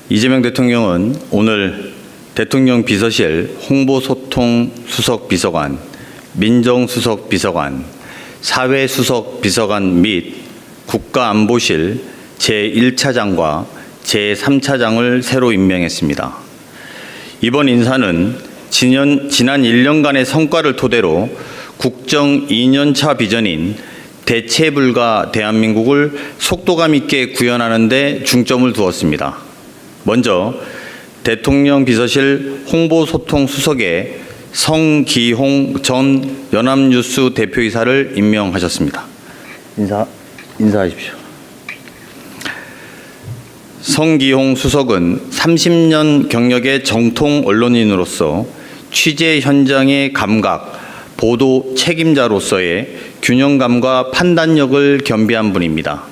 이재명 대통령은 오늘 대통령 비서실 홍보소통수석비서관, 민정수석비서관, 사회수석비서관 및 국가안보실 제1차장과 제3차장을 새로 임명했습니다. 이번 인사는 지난 1년간의 성과를 토대로 국정 2년차 비전인 대체불가 대한민국을 속도감 있게 구현하는 데 중점을 두었습니다. 먼저 대통령 비서실 홍보소통수석에 성기홍 전 연합뉴스 대표이사를 임명하셨습니다. 인사하십시오. 성기홍 수석은 30년 경력의 정통 언론인으로서 취재 현장의 감각, 보도 책임자로서의 균형감과 판단력을 겸비한 분입니다.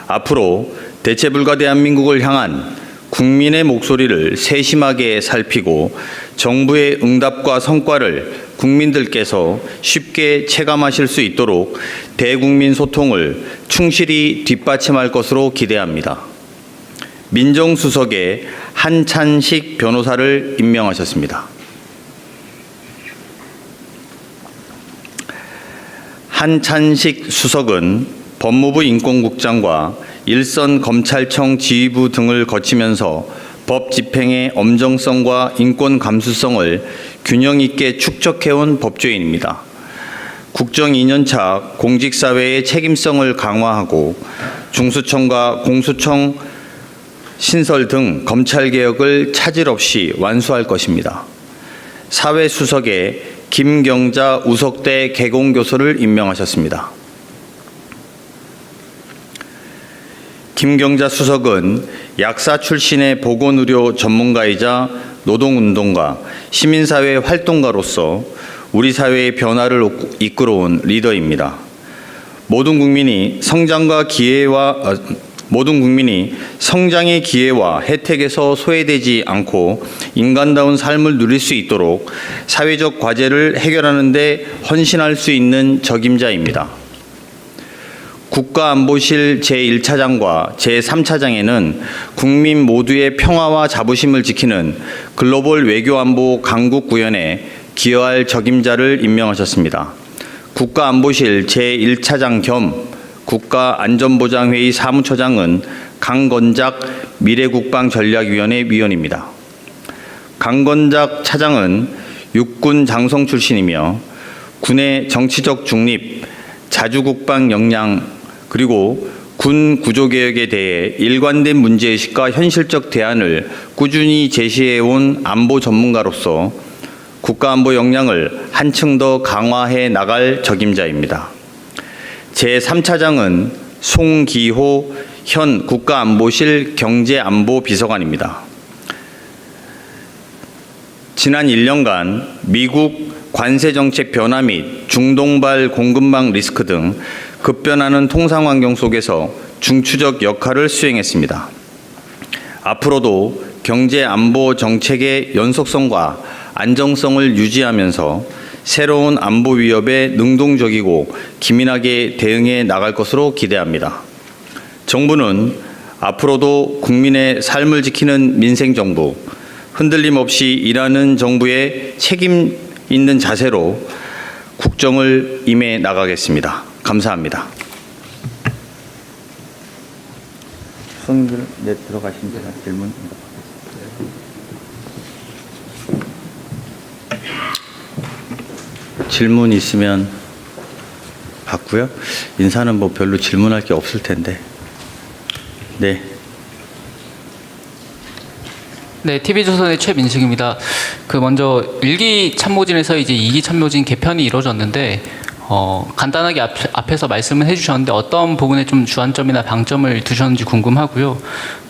앞으로 대체불가 대한민국을 향한 국민의 목소리를 세심하게 살피고 정부의 응답과 성과를 국민들께서 쉽게 체감하실 수 있도록 대국민 소통을 충실히 뒷받침할 것으로 기대합니다. 민정수석에 한찬식 변호사를 임명하셨습니다. 한찬식 수석은 법무부 인권국장과 일선 검찰청 지휘부 등을 거치면서 법 집행의 엄정성과 인권 감수성을 균형 있게 축적해온 법조인입니다. 국정 2년차 공직사회의 책임성을 강화하고 중수청과 공수청 신설 등 검찰개혁을 차질 없이 완수할 것입니다. 사회수석에 김경자 우석대 개공교수를 임명하셨습니다. 김경자 수석은 약사 출신의 보건의료 전문가이자 노동운동가, 시민사회 활동가로서 우리 사회의 변화를 이끌어온 리더입니다. 모든 국민이 성장의 기회와 혜택에서 소외되지 않고 인간다운 삶을 누릴 수 있도록 사회적 과제를 해결하는 데 헌신할 수 있는 적임자입니다. 국가안보실 제1차장과 제3차장에는 국민 모두의 평화와 자부심을 지키는 글로벌 외교안보 강국 구현에 기여할 적임자를 임명하셨습니다. 국가안보실 제1차장 겸 국가안전보장회의 사무처장은 강건작 미래국방전략위원회 위원입니다. 강건작 차장은 육군 장성 출신이며 군의 정치적 중립, 자주국방 역량, 그리고 군 구조개혁에 대해 일관된 문제의식과 현실적 대안을 꾸준히 제시해온 안보 전문가로서 국가안보 역량을 한층 더 강화해 나갈 적임자입니다. 제3차장은 송기호 현 국가안보실 경제안보비서관입니다. 지난 1년간 미국 관세정책 변화 및 중동발 공급망 리스크 등 급변하는 통상환경 속에서 중추적 역할을 수행했습니다. 앞으로도 경제안보 정책의 연속성과 안정성을 유지하면서 새로운 안보 위협에 능동적이고 기민하게 대응해 나갈 것으로 기대합니다. 정부는 앞으로도 국민의 삶을 지키는 민생정부, 흔들림 없이 일하는 정부의 책임 있는 자세로 국정을 임해 나가겠습니다. 감사합니다. 수석님들 들어가신 제가 질문 질문 있으면 받고요. 인사는 뭐 별로 질문할 게 없을 텐데. 네. 네, TV조선의 최민식입니다. 먼저 1기 참모진에서 이제 2기 참모진 개편이 이루어졌는데 간단하게 앞에서 말씀을 해주셨는데 어떤 부분에 좀 주안점이나 방점을 두셨는지 궁금하고요.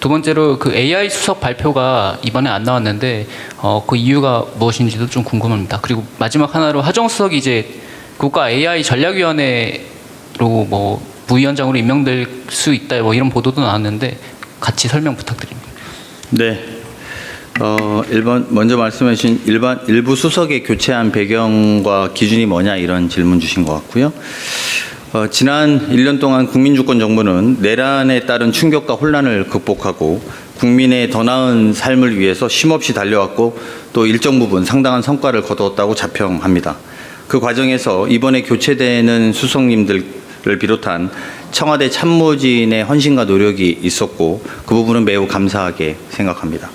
두 번째로 그 AI 수석 발표가 이번에 안 나왔는데 그 이유가 무엇인지도 좀 궁금합니다. 그리고 마지막 하나로 하정 수석이 이제 국가 AI 전략위원회로 뭐 부위원장으로 임명될 수 있다 뭐 이런 보도도 나왔는데 같이 설명 부탁드립니다. 네. 먼저 말씀해 주신 일부 수석의 교체한 배경과 기준이 뭐냐 이런 질문 주신 것 같고요. 지난 1년 동안 국민주권 정부는 내란에 따른 충격과 혼란을 극복하고 국민의 더 나은 삶을 위해서 쉼없이 달려왔고 또 일정 부분 상당한 성과를 거두었다고 자평합니다. 그 과정에서 이번에 교체되는 수석님들을 비롯한 청와대 참모진의 헌신과 노력이 있었고 그 부분은 매우 감사하게 생각합니다.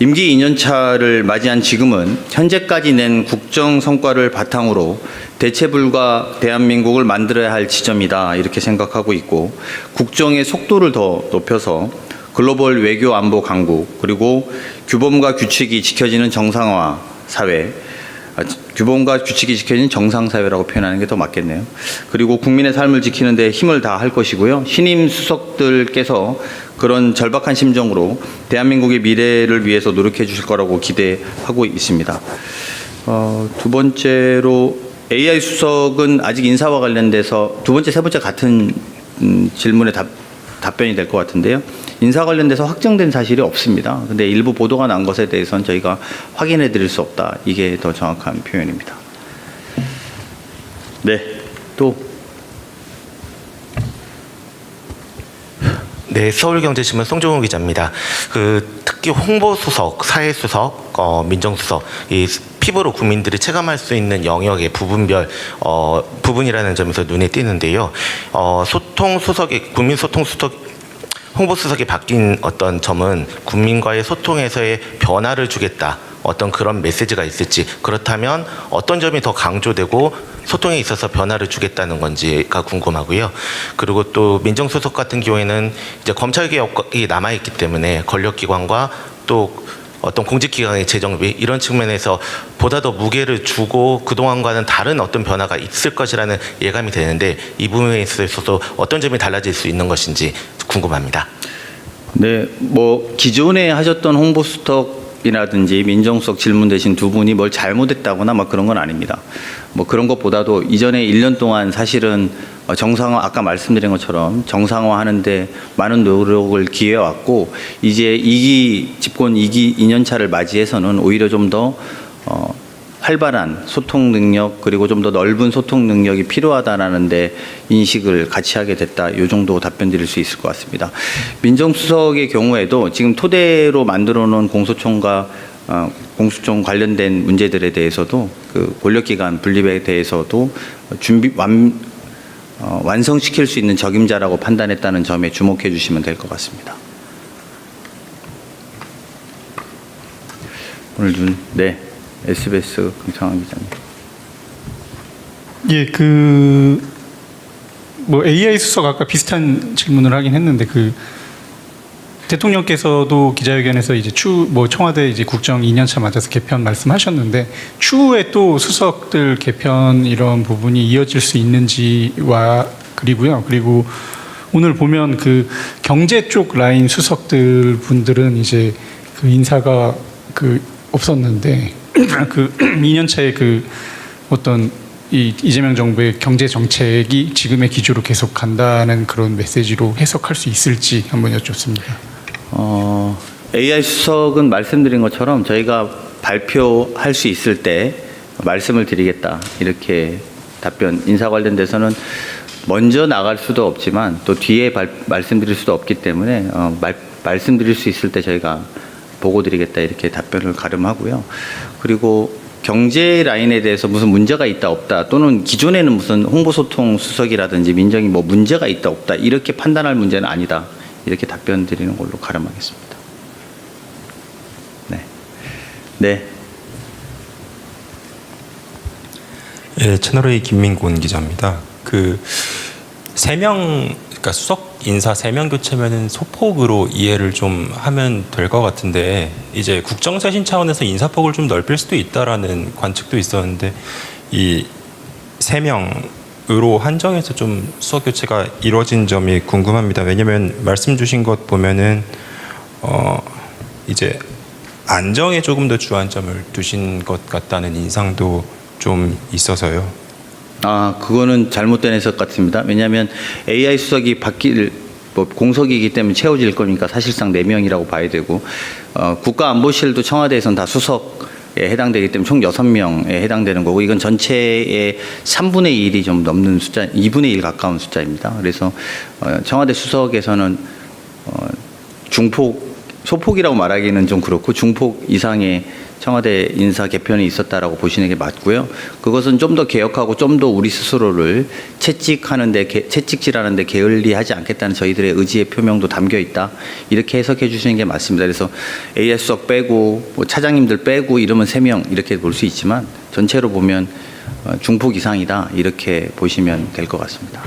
임기 2년차를 맞이한 지금은 현재까지 낸 국정 성과를 바탕으로 대체불가 대한민국을 만들어야 할 지점이다 이렇게 생각하고 있고 국정의 속도를 더 높여서 글로벌 외교 안보 강국 그리고 규범과 규칙이 지켜지는 정상화 사회 규범과 규칙이 지켜지는 정상사회라고 표현하는 게 더 맞겠네요. 그리고 국민의 삶을 지키는 데 힘을 다할 것이고요. 신임 수석들께서 그런 절박한 심정으로 대한민국의 미래를 위해서 노력해 주실 거라고 기대하고 있습니다. 두 번째로 AI 수석은 아직 인사와 관련돼서 두 번째, 세 번째 같은 질문에 답변이 될 것 같은데요. 인사 관련돼서 확정된 사실이 없습니다. 근데 일부 보도가 난 것에 대해서는 저희가 확인해 드릴 수 없다. 이게 더 정확한 표현입니다. 네, 또. 네, 서울경제신문 송종훈 기자입니다. 특히 홍보수석, 사회수석, 민정수석, 이 피부로 국민들이 체감할 수 있는 영역의 부분별 부분이라는 점에서 눈에 띄는데요. 소통수석이 국민소통수석 홍보수석이 바뀐 어떤 점은 국민과의 소통에서의 변화를 주겠다. 어떤 그런 메시지가 있을지 그렇다면 어떤 점이 더 강조되고 소통에 있어서 변화를 주겠다는 건지가 궁금하고요. 그리고 또 민정수석 같은 경우에는 이제 검찰개혁이 남아있기 때문에 권력기관과 또 어떤 공직기관의 재정비 이런 측면에서 보다 더 무게를 주고 그동안과는 다른 어떤 변화가 있을 것이라는 예감이 되는데 이 부분에 있어서도 어떤 점이 달라질 수 있는 것인지 궁금합니다. 네, 뭐 기존에 하셨던 홍보수석이라든지 민정수석 질문 대신 두 분이 뭘 잘못했다거나 막 그런 건 아닙니다. 뭐 그런 것보다도 이전에 1년 동안 사실은 정상화 아까 말씀드린 것처럼 정상화하는데 많은 노력을 기해왔고 이제 집권 2년차를 맞이해서는 오히려 좀 더 활발한 소통 능력 그리고 좀 더 넓은 소통 능력이 필요하다라는 데 인식을 같이 하게 됐다. 이 정도 답변 드릴 수 있을 것 같습니다. 민정수석의 경우에도 지금 토대로 만들어 놓은 공소청과 공수처 관련된 문제들에 대해서도 그 권력기관 분립에 대해서도 완성시킬 수 있는 적임자라고 판단했다는 점에 주목해 주시면 될 것 같습니다. 오늘 네, SBS 강창환 기자님. 예, 뭐 AI 수석 아까 비슷한 질문을 하긴 했는데 대통령께서도 기자회견에서 이제 청와대 이제 국정 2년차 맞아서 개편 말씀하셨는데 추후에 또 수석들 개편 이런 부분이 이어질 수 있는지와 그리고 오늘 보면 경제 쪽 라인 수석들 분들은 이제 인사가 없었는데 2년차에 어떤 이재명 정부의 경제 정책이 지금의 기조로 계속 간다는 그런 메시지로 해석할 수 있을지 한번 여쭙습니다. AI 수석은 말씀드린 것처럼 저희가 발표할 수 있을 때 말씀을 드리겠다. 이렇게 인사 관련돼서는 먼저 나갈 수도 없지만 또 뒤에 말씀드릴 수도 없기 때문에 말씀드릴 수 있을 때 저희가 보고 드리겠다. 이렇게 답변을 가름하고요. 그리고 경제 라인에 대해서 무슨 문제가 있다 없다 또는 기존에는 무슨 홍보소통 수석이라든지 민정이 뭐 문제가 있다 없다 이렇게 판단할 문제는 아니다. 이렇게 답변 드리는 걸로 가름하겠습니다. 네. 네. 예, 채널A 김민곤 기자입니다. 그러니까 수석 인사 3명 교체면은 소폭으로 이해를 좀 하면 될 것 같은데 이제 국정쇄신 차원에서 인사폭을 좀 넓힐 수도 있다라는 관측도 있었는데 이 3명으로 한정해서 좀 수석 교체가 이루어진 점이 궁금합니다. 왜냐하면 말씀 주신 것 보면은 이제 안정에 조금 더 주안점을 두신 것 같다는 인상도 좀 있어서요. 그거는 잘못된 해석 같습니다. 왜냐하면 AI 수석이 공석이기 때문에 채워질 거니까 사실상 4명이라고 봐야 되고 국가안보실도 청와대에서는 다 수석에 해당되기 때문에 총 6명에 해당되는 거고 이건 전체의 3분의 1이 좀 넘는 숫자, 2분의 1 가까운 숫자입니다. 그래서 청와대 수석에서는 중폭 소폭이라고 말하기는 좀 그렇고 중폭 이상의 청와대 인사 개편이 있었다라고 보시는 게 맞고요. 그것은 좀 더 개혁하고 좀 더 우리 스스로를 채찍질하는데 게을리하지 않겠다는 저희들의 의지의 표명도 담겨 있다. 이렇게 해석해 주시는 게 맞습니다. 그래서 AS 수석 빼고 뭐 차장님들 빼고 이러면 3명 이렇게 볼 수 있지만 전체로 보면 중폭 이상이다 이렇게 보시면 될 것 같습니다.